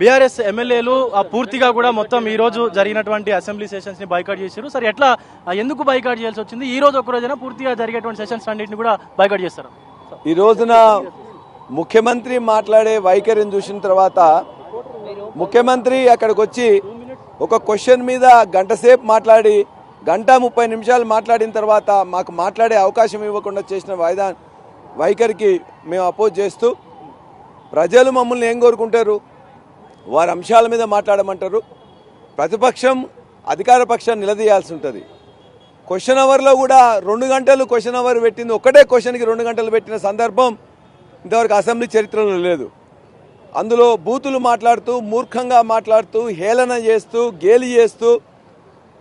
BRS ఎమ్మెల్యేలు పూర్తిగా కూడా మొత్తం ఈ రోజు జరిగినటువంటి అసెంబ్లీ సెషన్స్ ని బైకాట్ చేశారు. సరే ఎట్లా ఎందుకు బైకాట్ చేయాల్సి వచ్చింది? ఈ రోజు ఒక రోజున పూర్తిగా జరిగేటువంటి సెషన్స్ అన్నింటిని కూడా బైకాట్ చేస్తారు. ఈ రోజున ముఖ్యమంత్రి మాట్లాడే వైఖరిని చూసిన తర్వాత ముఖ్యమంత్రి అక్కడికి వచ్చి ఒక క్వశ్చన్ మీద గంట సేపు మాట్లాడి 1:30 మాట్లాడిన తర్వాత మాకు మాట్లాడే అవకాశం ఇవ్వకుండా చేసిన వైఖరికి మేము అపోజ్ చేస్తూ, ప్రజలు మమ్మల్ని ఏం కోరుకుంటారు, వారి అంశాల మీద మాట్లాడమంటారు. ప్రతిపక్షం అధికార పక్షాన్ని నిలదీయాల్సి ఉంటుంది. క్వశ్చన్ అవర్లో కూడా 2 గంటలు క్వశ్చన్ అవర్ పెట్టింది, ఒక్కటే క్వశ్చన్కి 2 గంటలు పెట్టిన సందర్భం ఇంతవరకు అసెంబ్లీ చరిత్రలో లేదు. అందులో బూతులు మాట్లాడుతూ, మూర్ఖంగా మాట్లాడుతూ, హేళన చేస్తూ, గేలి చేస్తూ,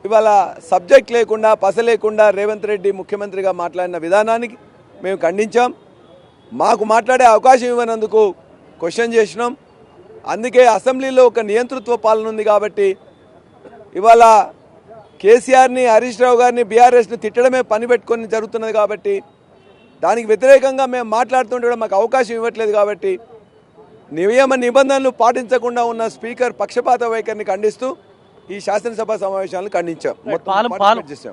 ఇవాళ సబ్జెక్ట్ లేకుండా, పస లేకుండా రేవంత్ రెడ్డి ముఖ్యమంత్రిగా మాట్లాడిన విధానానికి మేము ఖండించాం. మాకు మాట్లాడే అవకాశం ఇవ్వనందుకు క్వశ్చన్ చేసినాం. అందుకే అసెంబ్లీలో ఒక నియంతృత్వ పాలన ఉంది కాబట్టి ఇవాళ కేసీఆర్ని, హరీష్ రావు గారిని, బీఆర్ఎస్ని తిట్టడమే పని పెట్టుకొని జరుగుతున్నది కాబట్టి దానికి వ్యతిరేకంగా మేము మాట్లాడుతుంటే కూడా మాకు అవకాశం ఇవ్వట్లేదు. కాబట్టి నియమ నిబంధనలు పాటించకుండా ఉన్న స్పీకర్ పక్షపాత వైఖరిని ఖండిస్తూ ఈ శాసనసభ సమావేశాలను ఖండించాం.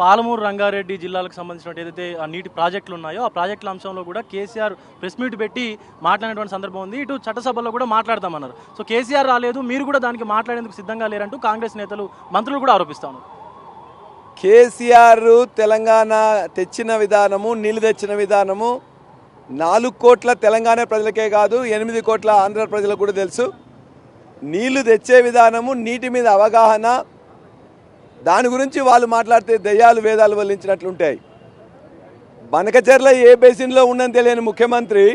పాలమూరు రంగారెడ్డి జిల్లాలకు సంబంధించిన ఏదైతే నీటి ప్రాజెక్టులు ఉన్నాయో ఆ ప్రాజెక్టుల అంశంలో కూడా కేసీఆర్ ప్రెస్ మీట్ పెట్టి మాట్లాడినటువంటి సందర్భం ఉంది. ఇటు చట్టసభలో కూడా మాట్లాడతామన్నారు. సో కేసీఆర్ రాలేదు, మీరు కూడా దానికి మాట్లాడేందుకు సిద్ధంగా లేరంటూ కాంగ్రెస్ నేతలు, మంత్రులు కూడా ఆరోపిస్తా ఉన్నారు. కేసీఆర్ తెలంగాణ తెచ్చిన విధానము, నీళ్లు తెచ్చిన విధానము 4 కోట్ల తెలంగాణ ప్రజలకే కాదు, 8 కోట్ల ఆంధ్ర ప్రజలకు కూడా తెలుసు. నీళ్లు తెచ్చే విధానము, నీటి మీద అవగాహన, దాని గురించి వాళ్ళు మాట్లాడితే దయ్యాలు వేదాలు వల్లించినట్లుంటాయి. బనకచెర్ల ఏ బేసిన్లో ఉందని తెలియని ముఖ్యమంత్రి,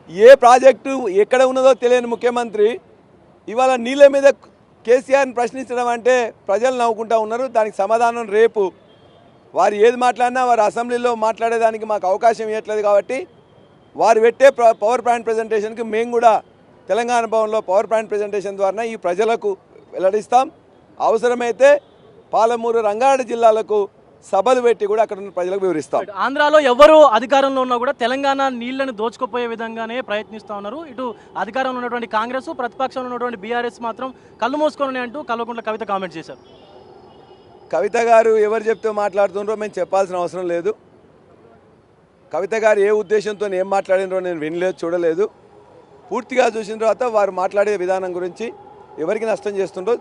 ఏ ప్రాజెక్టు ఎక్కడ ఉన్నదో తెలియని ముఖ్యమంత్రి ఇవాళ నీళ్ళ మీద కేసీఆర్ని ప్రశ్నించడం అంటే ప్రజలు నవ్వుకుంటా ఉన్నారు. దానికి సమాధానం రేపు వారు ఏది మాట్లాడినా వారు అసెంబ్లీలో మాట్లాడేదానికి మాకు అవకాశం ఇవ్వట్లేదు. కాబట్టి వారు పెట్టే పవర్ పాయింట్ ప్రజెంటేషన్కి మేము కూడా తెలంగాణ భవన్లో పవర్ పాయింట్ ప్రజెంటేషన్ ద్వారా ఈ ప్రజలకు వెల్లడిస్తాం. అవసరమైతే పాలమూరు రంగారెడ్డి జిల్లాలకు సభలు పెట్టి కూడా అక్కడ ఉన్న ప్రజలకు వివరిస్తాం. ఆంధ్రాలో ఎవరు అధికారంలో ఉన్నా కూడా తెలంగాణ నీళ్లను దోచుకుపోయే విధంగానే ప్రయత్నిస్తూ ఉన్నారు. ఇటు అధికారంలో ఉన్నటువంటి కాంగ్రెస్, ప్రతిపక్షంలో ఉన్నటువంటి బీఆర్ఎస్ మాత్రం కళ్ళు మూసుకొని అంటూ కల్వకుంట్ల కవిత కామెంట్ చేశారు. కవిత గారు ఎవరు చెప్తూ మాట్లాడుతున్నారో మేము చెప్పాల్సిన అవసరం లేదు. కవిత గారు ఏ ఉద్దేశంతో ఏం మాట్లాడినరో నేను వినలేదు, చూడలేదు. పూర్తిగా చూసిన తర్వాత వారు మాట్లాడే విధానం గురించి ఎవరికి నష్టం చేస్తుండో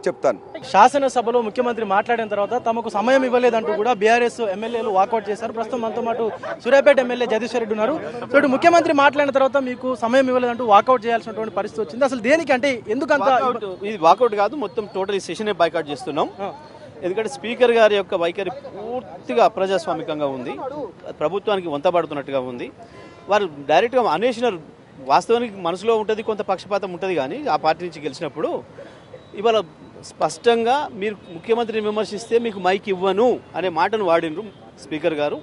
చెప్తాను. శాసనసభలో ముఖ్యమంత్రి మాట్లాడిన తర్వాత తమకు సమయం ఇవ్వలేదంటూ కూడా బీఆర్ఎస్ ఎమ్మెల్యేలు వాకౌట్ చేశారు. ప్రస్తుతం మనతో పాటు సూర్యాపేట ఎమ్మెల్యే జగదీశ్వర్ రెడ్డి ఉన్నారు. సో ఇటు ముఖ్యమంత్రి మాట్లాడిన తర్వాత మీకు సమయం ఇవ్వలేదంటూ వాకౌట్ చేయాల్సినటువంటి పరిస్థితి వచ్చింది. అసలు దేనికి, అంటే ఎందుకంత? ఇది వాకౌట్ కాదు, మొత్తం టోటల్ ఈ సెషన్ బైకాట్ చేస్తున్నాం. ఎందుకంటే స్పీకర్ గారి యొక్క వైఖరి పూర్తిగా అప్రజాస్వామికంగా ఉంది, ప్రభుత్వానికి వంతపడుతున్నట్టుగా ఉంది. వారు డైరెక్ట్గా అనేసినారు. వాస్తవానికి మనసులో ఉంటుంది, కొంత పక్షపాతం ఉంటుంది. కానీ ఆ పార్టీ నుంచి గెలిచినప్పుడు ఇవాళ స్పష్టంగా మీరు ముఖ్యమంత్రిని విమర్శిస్తే మీకు మైక్ ఇవ్వను అనే మాటను వాడినరు స్పీకర్ గారు.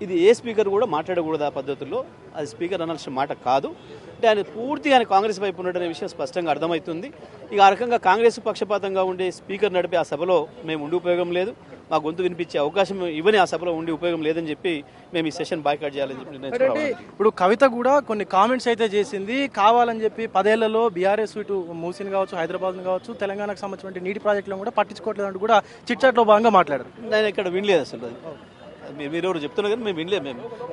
ఇది ఏ స్పీకర్ కూడా మాట్లాడకూడదు ఆ పద్ధతుల్లో. అది స్పీకర్ అనాల్సిన మాట కాదు. అంటే ఆయన పూర్తిగా ఆయన కాంగ్రెస్ వైపు ఉన్నాడనే విషయం స్పష్టంగా అర్థమవుతుంది. ఇక ఆ రకంగా కాంగ్రెస్ పక్షపాతంగా ఉండే స్పీకర్ నడిపే ఆ సభలో మేము ఉండి ఉపయోగం లేదు, మా గొంతు వినిపించే అవకాశం ఇవ్వని ఆ సభలో ఉండి ఉపయోగం లేదని చెప్పి మేము ఈ సెషన్ బాయ్కాట్ చేయాలని చెప్పి. ఇప్పుడు కవిత కూడా కొన్ని కామెంట్స్ అయితే చేసింది. కావాలని చెప్పి 10 ఏళ్లలో బీఆర్ఎస్ ఇటు మూసిని కావచ్చు, హైదరాబాద్ కావచ్చు, తెలంగాణకు సంబంధించిన నీటి ప్రాజెక్టులను కూడా పట్టించుకోవట్లేదు అంటూ కూడా చిట్చాట్లో భాగంగా మాట్లాడారు. నేను ఇక్కడ వినలేదు అసలు. మీరెవరు చెప్తున్నారు కానీ మేము వినలేదు.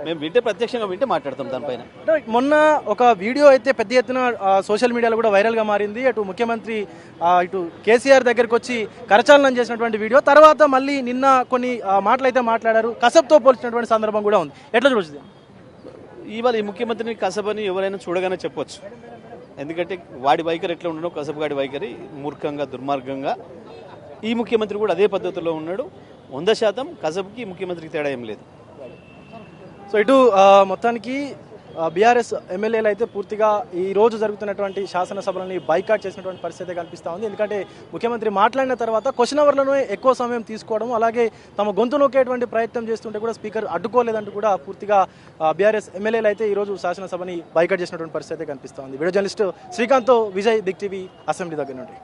మేము వింటే ప్రత్యక్షంగా వింటే మాట్లాడతాం దానిపైన. మొన్న ఒక వీడియో అయితే పెద్ద ఎత్తున సోషల్ మీడియాలో కూడా వైరల్గా మారింది. అటు ముఖ్యమంత్రి ఇటు కేసీఆర్ దగ్గరికి వచ్చి కరచాలనం చేసినటువంటి వీడియో. తర్వాత మళ్ళీ నిన్న కొన్ని మాటలు అయితే మాట్లాడారు, కసబ్తో పోల్చినటువంటి సందర్భం కూడా ఉంది. ఎట్లా చూస్తుంది? ఇవాళ ఈ ముఖ్యమంత్రిని కసబని ఎవరైనా చూడగానే చెప్పొచ్చు. ఎందుకంటే వాడి వైఖరి ఎట్లా ఉండడో కసబ్ గాడి వైఖరి మూర్ఖంగా, దుర్మార్గంగా. ఈ ముఖ్యమంత్రి కూడా అదే పద్ధతిలో ఉన్నాడు. 100% కసబ్కి ముఖ్యమంత్రికి తేడా ఏం లేదు. సో ఇటు మొత్తానికి బీఆర్ఎస్ ఎమ్మెల్యేలు అయితే పూర్తిగా ఈ రోజు జరుగుతున్నటువంటి శాసనసభలని బైకాట్ చేసినటువంటి పరిస్థితి కనిపిస్తూ ఉంది. ఎందుకంటే ముఖ్యమంత్రి మాట్లాడిన తర్వాత క్వశ్చన్ అవర్లను ఎక్కువ సమయం తీసుకోవడం, అలాగే తమ గొంతు నొక్కేటువంటి ప్రయత్నం చేస్తుంటే కూడా స్పీకర్ అడ్డుకోలేదంటూ కూడా పూర్తిగా బీఆర్ఎస్ ఎమ్మెల్యేలు అయితే ఈ రోజు శాసనసభని బైకాట్ చేసినటువంటి పరిస్థితి కనిపిస్తూ ఉంది. Video journalist Srikanth, Vijay, big TV, assembly దగ్గర నుండి.